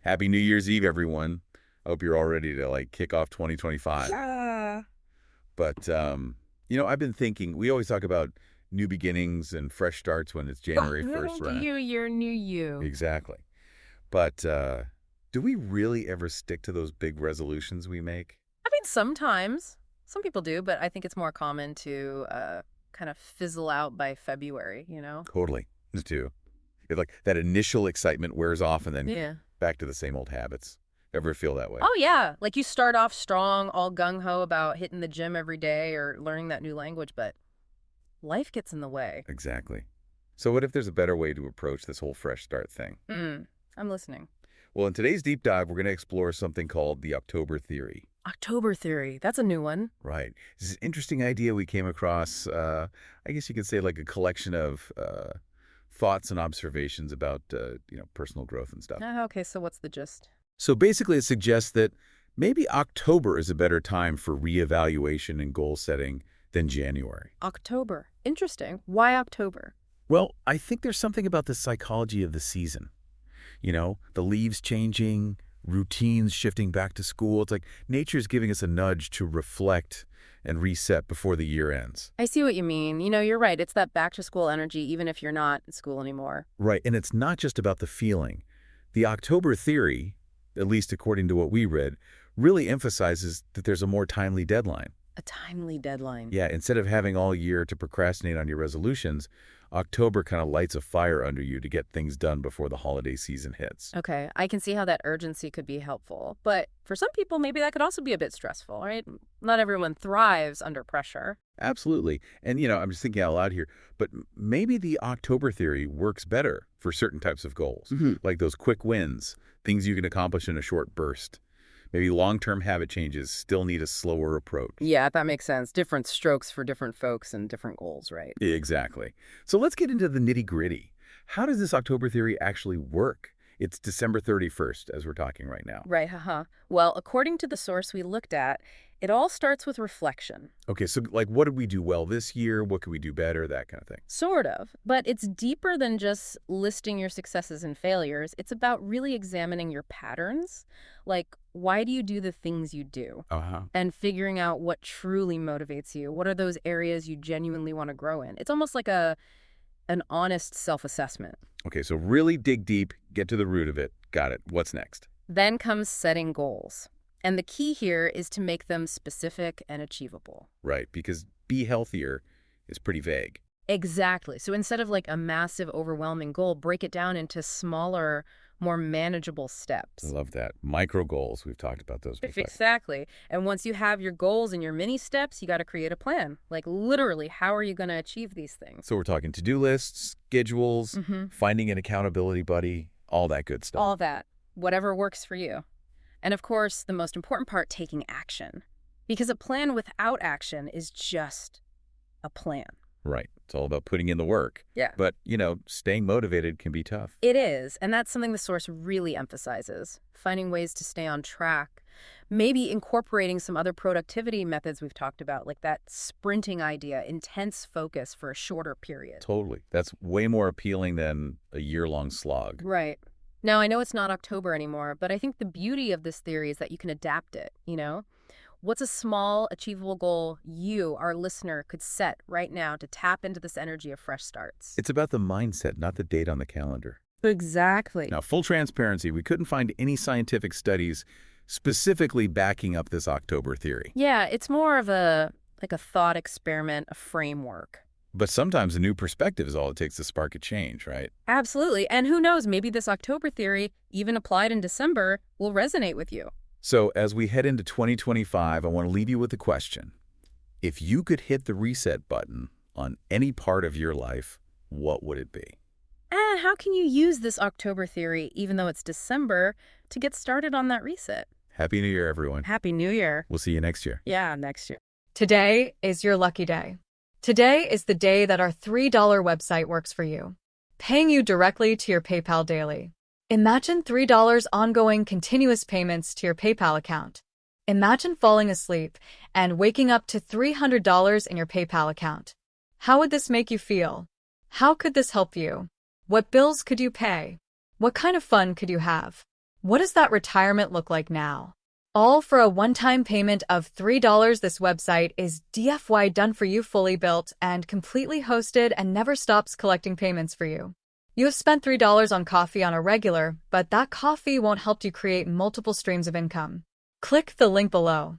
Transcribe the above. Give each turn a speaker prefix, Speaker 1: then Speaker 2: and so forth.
Speaker 1: Happy New Year's Eve, everyone. I hope you're all ready to kick off 2025.
Speaker 2: Yeah.
Speaker 1: But I've been thinking, we always talk about new beginnings and fresh starts when it's January 1st, right?
Speaker 2: New year, new you.
Speaker 1: Exactly. But do we really ever stick to those big resolutions we make?
Speaker 2: I mean, sometimes. Some people do, but I think it's more common to kind of fizzle out by February, you know?
Speaker 1: Totally. Me too. It's like that initial excitement wears off and then
Speaker 2: Yeah.
Speaker 1: back to the same old habits. Ever feel that way?
Speaker 2: Oh, yeah. Like you start off strong, all gung-ho about hitting the gym every day or learning that new language, but life gets in the way.
Speaker 1: Exactly. So what if there's a better way to approach this whole fresh start thing?
Speaker 2: I'm listening.
Speaker 1: Well, in today's deep dive, we're going to explore something called the October theory.
Speaker 2: October theory. That's a new one.
Speaker 1: Right. This is an interesting idea we came across. I guess you could say like a collection of thoughts and observations about, personal growth and stuff.
Speaker 2: Okay, so what's the gist?
Speaker 1: So basically, it suggests that maybe October is a better time for reevaluation and goal setting than January.
Speaker 2: October. Interesting. Why October?
Speaker 1: Well, I think there's something about the psychology of the season. The leaves changing, routines shifting back to school. It's like nature's giving us a nudge to reflect and reset before the year ends.
Speaker 2: I see what you mean. You're right. It's that back-to-school energy, even if you're not in school anymore.
Speaker 1: Right, and it's not just about the feeling. The October theory, at least according to what we read, really emphasizes that there's a more timely deadline.
Speaker 2: A timely deadline.
Speaker 1: Yeah, instead of having all year to procrastinate on your resolutions, October kind of lights a fire under you to get things done before the holiday season hits.
Speaker 2: Okay, I can see how that urgency could be helpful. But for some people, maybe that could also be a bit stressful, right? Not everyone thrives under pressure.
Speaker 1: Absolutely. And, I'm just thinking out loud here, but maybe the October theory works better for certain types of goals, like those quick wins, things you can accomplish in a short burst. Maybe long-term habit changes still need a slower approach.
Speaker 2: Yeah, that makes sense. Different strokes for different folks and different goals, right?
Speaker 1: Exactly. So let's get into the nitty-gritty. How does this October theory actually work? It's December 31st, as we're talking right now.
Speaker 2: Right, haha. Well, according to the source we looked at, it all starts with reflection.
Speaker 1: Okay, so what did we do well this year? What could we do better? That kind of thing.
Speaker 2: Sort of. But it's deeper than just listing your successes and failures. It's about really examining your patterns. Like, why do you do the things you do? And figuring out what truly motivates you. What are those areas you genuinely want to grow in? It's almost like an honest self-assessment.
Speaker 1: Okay, so really dig deep, get to the root of it. Got it. What's next?
Speaker 2: Then comes setting goals. And the key here is to make them specific and achievable.
Speaker 1: Right, because be healthier is pretty vague.
Speaker 2: Exactly. So instead of like a massive, overwhelming goal, break it down into smaller, more manageable steps.
Speaker 1: I love that. Micro goals, we've talked about those before.
Speaker 2: Exactly. And once you have your goals and your mini steps, you got to create a plan. Like literally, how are you going to achieve these things?
Speaker 1: So we're talking to-do lists, schedules, finding an accountability buddy, all that good stuff.
Speaker 2: All that. Whatever works for you. And of course, the most important part, taking action. Because a plan without action is just a plan.
Speaker 1: Right. It's all about putting in the work.
Speaker 2: Yeah.
Speaker 1: But, staying motivated can be tough.
Speaker 2: It is. And that's something the source really emphasizes. Finding ways to stay on track. Maybe incorporating some other productivity methods we've talked about, like that sprinting idea, intense focus for a shorter period.
Speaker 1: Totally. That's way more appealing than a year-long slog.
Speaker 2: Right. Now, I know it's not October anymore, but I think the beauty of this theory is that you can adapt it, What's a small, achievable goal you, our listener, could set right now to tap into this energy of fresh starts?
Speaker 1: It's about the mindset, not the date on the calendar.
Speaker 2: Exactly.
Speaker 1: Now, full transparency, we couldn't find any scientific studies specifically backing up this October theory.
Speaker 2: Yeah, it's more of a thought experiment, a framework.
Speaker 1: But sometimes a new perspective is all it takes to spark a change, right?
Speaker 2: Absolutely. And who knows, maybe this October theory, even applied in December, will resonate with you.
Speaker 1: So as we head into 2025, I want to leave you with a question. If you could hit the reset button on any part of your life, what would it be?
Speaker 2: And how can you use this October theory, even though it's December, to get started on that reset?
Speaker 1: Happy New Year, everyone.
Speaker 2: Happy New Year.
Speaker 1: We'll see you next year.
Speaker 2: Yeah, next year.
Speaker 3: Today is your lucky day. Today is the day that our $3 website works for you, paying you directly to your PayPal daily. Imagine $3 ongoing continuous payments to your PayPal account. Imagine falling asleep and waking up to $300 in your PayPal account. How would this make you feel? How could this help you? What bills could you pay? What kind of fun could you have? What does that retirement look like now? All for a one-time payment of $3. This website is DFY done for you, fully built and completely hosted, and never stops collecting payments for you. You have spent $3 on coffee on a regular, but that coffee won't help you create multiple streams of income. Click the link below.